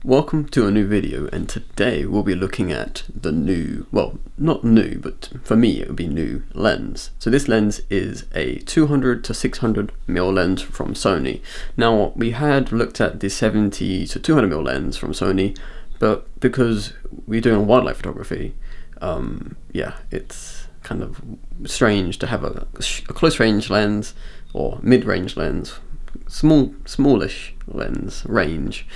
Welcome to a new video, and today we'll be looking at the new, well, not new, but for me it would be new lens. So this lens is a 200 to 600mm lens from Sony. Now we had looked at the 70 to 200mm lens from Sony, but because we're doing wildlife photography, yeah, it's kind of strange to have a close range lens or mid-range lens, smallish lens range,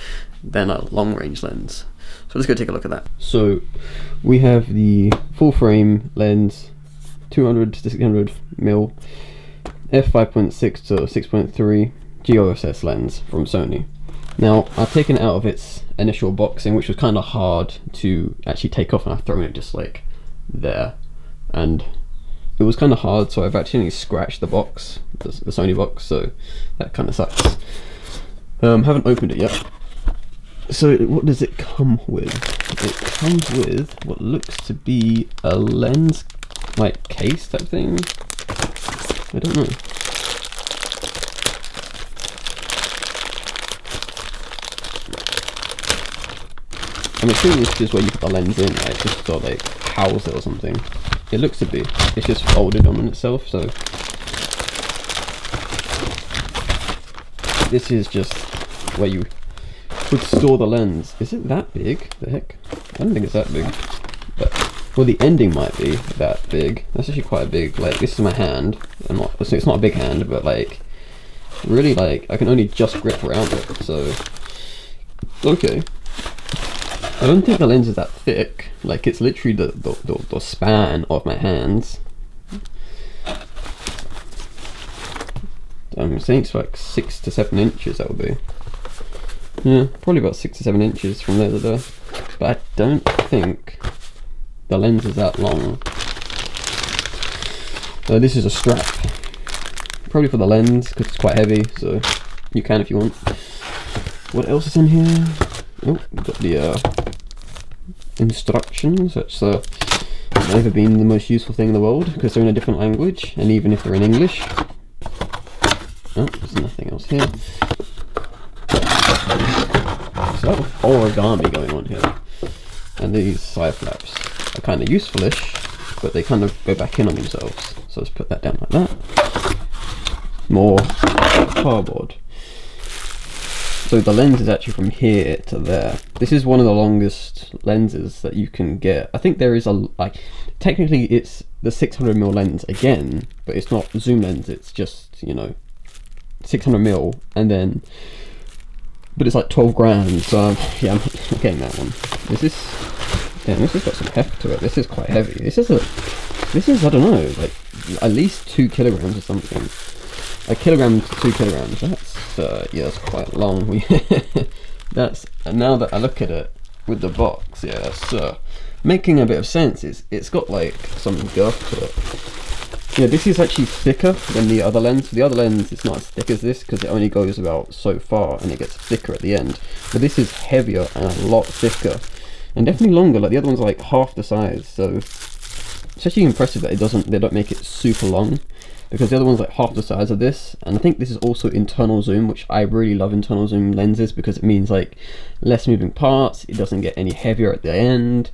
than a long range lens. So let's go take a look at that. So we have the full frame lens, 200 to 600mm F5.6 to 6.3 OSS lens from Sony. Now I've taken it out of its initial boxing, which was kind of hard to actually take off, and I've thrown it just like there, and it was kind of hard, so I've actually scratched the box, the Sony box, so that kind of sucks. Haven't opened it yet. So what does it come with? It comes with what looks to be a lens like case type thing. I don't know. I'm assuming this is where you put the lens in, right? Just sort of like house it or something. It looks to be. It's just folded on itself, so this is just where you would store the lens. Is it that big? The heck? I don't think it's that big. But, well, the ending might be that big. That's actually quite big. Like, this is my hand. It's not a big hand, but like, really, like, I can only just grip around it. So, okay. I don't think the lens is that thick. Like, it's literally the span of my hands. I'm saying it's like 6 to 7 inches. That would be. Yeah, probably about 6 to 7 inches from there to there. But I don't think the lens is that long. This is a strap. Probably for the lens, because it's quite heavy, so you can if you want. What else is in here? Oh, we've got the instructions. That's never been the most useful thing in the world, because they're in a different language, and even if they're in English. Oh, there's nothing else here. So that was origami going on here, and these side flaps are kind of useful-ish, but they kind of go back in on themselves. So let's put that down like that. More cardboard. So the lens is actually from here to there. This is one of the longest lenses that you can get. I think there is technically it's the 600mm lens again, but it's not a zoom lens. It's just, you know, 600mm, and then. But it's like 12 grand, so yeah, I'm not getting that one. This has got some heft to it. This is quite heavy. This is, I don't know, like at least 2 kilograms or something. A kilogram to 2 kilograms. That's yeah, that's quite long. That's, and now that I look at it with the box, yeah, that's making a bit of sense. It's got like some girth to it. Yeah, this is actually thicker than the other lens. The other lens is not as thick as this because it only goes about so far and it gets thicker at the end. But this is heavier and a lot thicker, and definitely longer. Like the other one's like half the size, so it's actually impressive that they don't make it super long, because the other one's like half the size of this. And I think this is also internal zoom, which I really love internal zoom lenses because it means like less moving parts. It doesn't get any heavier at the end.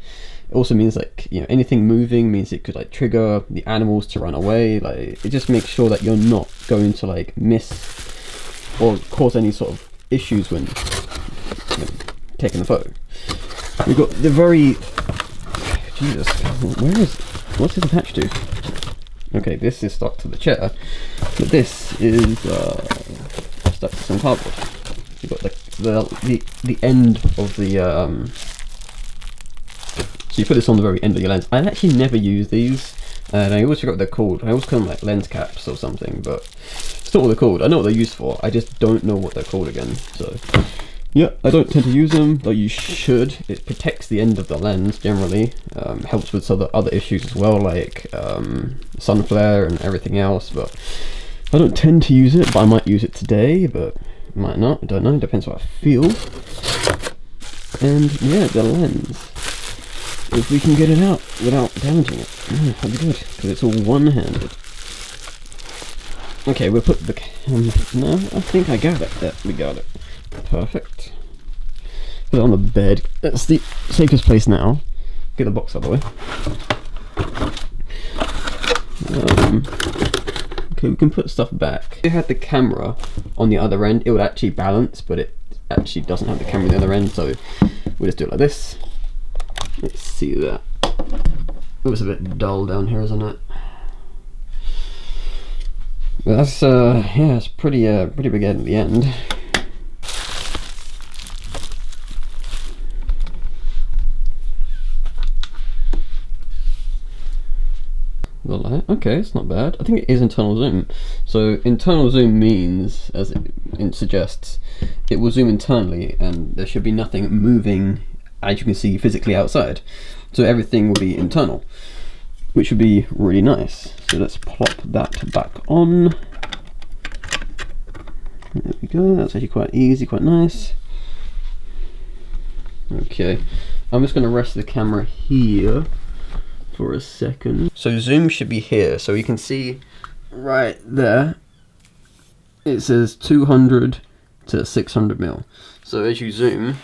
It also means like, you know, anything moving means it could like trigger the animals to run away. Like, it just makes sure that you're not going to like miss or cause any sort of issues when taking the photo. We've got the very, Jesus, what's this attached to? Okay, this is stuck to the chair, but this is stuck to some cardboard. You've got the end of the so you put this on the very end of your lens. I actually never use these, and I always forget what they're called. I always call them like lens caps or something, but it's not what they're called. I know what they're used for, I just don't know what they're called again. So yeah, I don't tend to use them, though you should. It protects the end of the lens generally, helps with other issues as well, like sun flare and everything else, but I don't tend to use it. But I might use it today, but might not, I don't know, depends what I feel. And yeah, the lens, if we can get it out without damaging it, that'd be good, because it's all one-handed. Okay, we'll put the no, I think I got it. Yeah, we got it. Perfect. put it on the bed. That's the safest place now. Get the box out of the way. Okay, we can put stuff back. If you had the camera on the other end, it would actually balance, but it actually doesn't have the camera on the other end, so we'll just do it like this. Let's see that. It was a bit dull down here, isn't it? But that's yeah, it's pretty big head at the end. The light, okay, it's not bad. I think it is internal zoom. So internal zoom means, as it suggests, it will zoom internally and there should be nothing moving, as you can see, physically outside. So everything will be internal, which would be really nice. So let's plop that back on. There we go, that's actually quite easy, quite nice. Okay, I'm just going to rest the camera here for a second. So zoom should be here, so you can see right there it says 200 to 600mm. So as you zoom,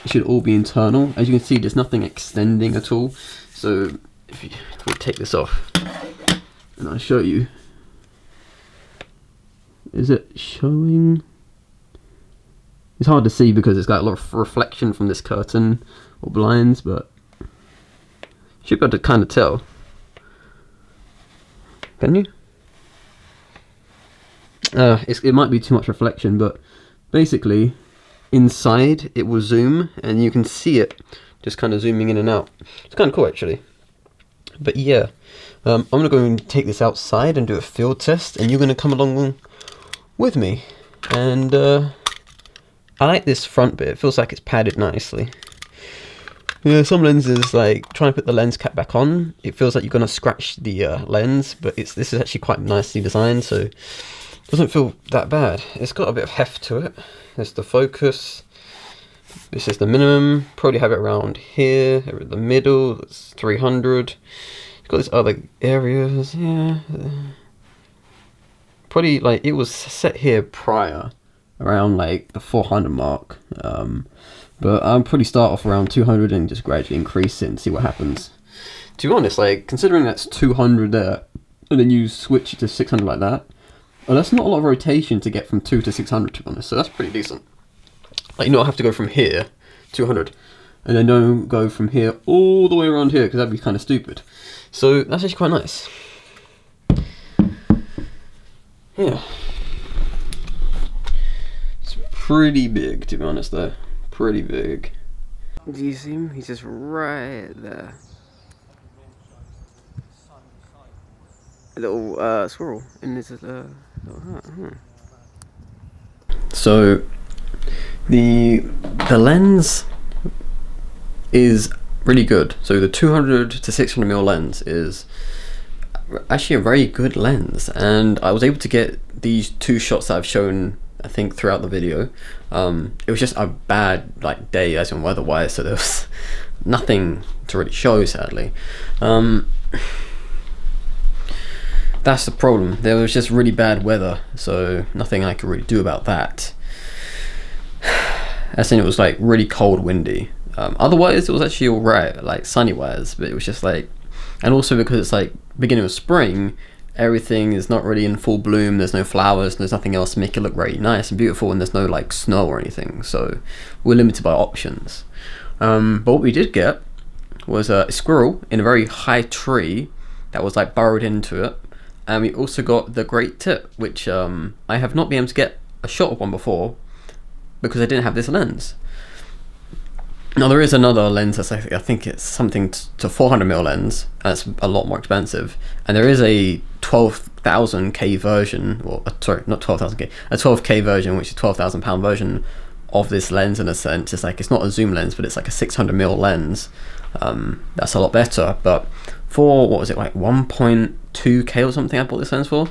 it should all be internal. As you can see, there's nothing extending at all. So if we take this off and I'll show you, is it showing? It's hard to see because it's got a lot of reflection from this curtain or blinds, but you should be able to kind of tell. Can you? It might be too much reflection, but basically inside it will zoom and you can see it just kind of zooming in and out. It's kind of cool actually. But yeah, I'm going to go and take this outside and do a field test, and you're going to come along with me. And I like this front bit, it feels like it's padded nicely. Yeah, some lenses, like trying to put the lens cap back on, it feels like you're gonna scratch the lens, but this is actually quite nicely designed, so it doesn't feel that bad. It's got a bit of heft to it. There's the focus. This is the minimum. Probably have it around here, in the middle. It's 300. It's got these other areas. Yeah. Probably like it was set here prior, around like the 400 mark. But I'll probably start off around 200 and just gradually increase it and see what happens. To be honest, like considering that's 200 there, and then you switch it to 600 like that, well, that's not a lot of rotation to get from 2 to 600 to be honest, so that's pretty decent. Like, you don't have to go from here, 200, and then don't go from here all the way around here, because that'd be kind of stupid. So that's actually quite nice. Yeah. It's pretty big, to be honest though. Pretty big. Do you see him? He's just right there. A little squirrel in his little hat. So the lens is really good. So the 200 to 600mm lens is actually a very good lens, and I was able to get these two shots that I've shown, I think, throughout the video. It was just a bad like day as in weather-wise, so there was nothing to really show, sadly. That's the problem. There was just really bad weather, so nothing I could really do about that. As in, it was like really cold, windy. Otherwise, it was actually alright, like sunny-wise, but it was just like, and also because it's like beginning of spring, everything is not really in full bloom. There's no flowers, there's nothing else to make it look very nice and beautiful, and there's no like snow or anything, so we're limited by options. But what we did get was a squirrel in a very high tree that was like burrowed into it, and we also got the great tip, which I have not been able to get a shot of one before because I didn't have this lens. Now there is another lens that's, I think it's something to 400mm lens, and it's a lot more expensive, and there is a 12,000K version, or sorry, not 12,000K, a 12K version, which is £12,000 version of this lens. In a sense, it's like, it's not a zoom lens, but it's like a 600mm lens. That's a lot better, but for, what was it, like 1.2K or something I bought this lens for,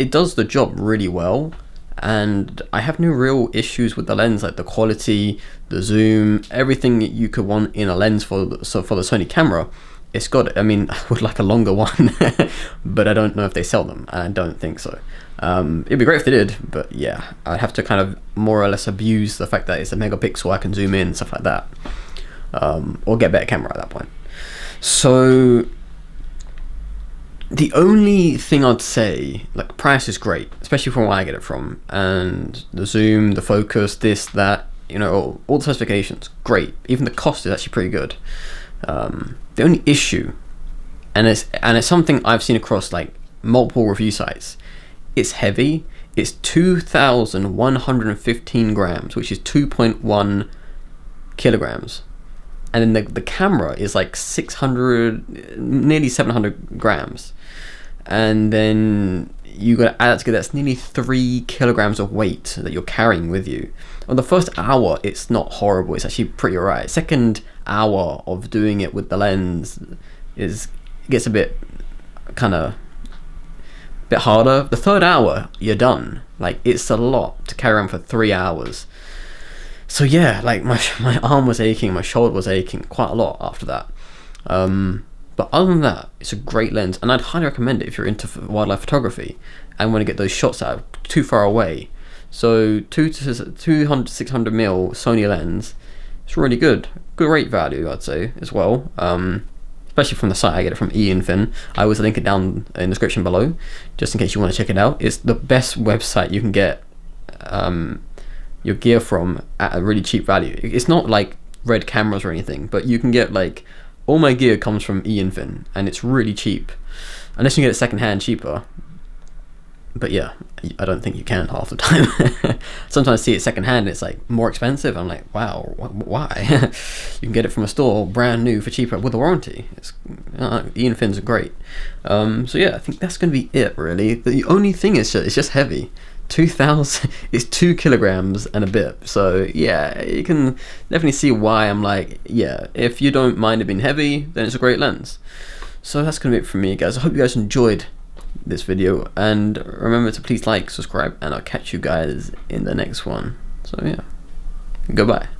it does the job really well. And I have no real issues with the lens, like the quality, the zoom, everything you could want in a lens for the Sony camera it's got it. I mean, I would like a longer one, but I don't know if they sell them, and I don't think so. It'd be great if they did, but yeah, I'd have to kind of more or less abuse the fact that it's a megapixel, I can zoom in, stuff like that, or get a better camera at that point. So the only thing I'd say, like, price is great, especially from where I get it from, and the zoom, the focus, this, that, you know, all the specifications, great. Even the cost is actually pretty good. The only issue, and it's something I've seen across like multiple review sites, it's heavy. It's 2,115 grams, which is 2.1 kilograms, and then the camera is like 600, nearly 700 grams, and then you got to add that together. That's nearly 3 kilograms of weight that you're carrying with you. On the first hour, it's not horrible. It's actually pretty alright. Second hour of doing it with the lens gets a bit harder. The third hour, you're done. Like, it's a lot to carry on for 3 hours. So yeah, like my arm was aching, my shoulder was aching quite a lot after that. But other than that, it's a great lens, and I'd highly recommend it if you're into wildlife photography and want to get those shots out too far away. So 200-600mm Sony lens, it's really good rate value, I'd say, as well. Especially from the site, I get it from Ian Finn. I always link it down in the description below, just in case you want to check it out. It's the best website you can get your gear from at a really cheap value. It's not like Red cameras or anything, but you can get, like, all my gear comes from Ian Finn, and it's really cheap, unless you get it secondhand cheaper. But yeah, I don't think you can half the time. Sometimes I see it secondhand and it's like more expensive. I'm like, wow, why? You can get it from a store brand new for cheaper with a warranty. Ian Finn's are great. So yeah, I think that's going to be it, really. The only thing is it's just heavy. 2,000 is 2 kilograms and a bit. So yeah, you can definitely see why I'm like, yeah, if you don't mind it being heavy, then it's a great lens. So that's going to be it from me, guys. I hope you guys enjoyed this video, and remember to please like, subscribe, and I'll catch you guys in the next one. So yeah, goodbye.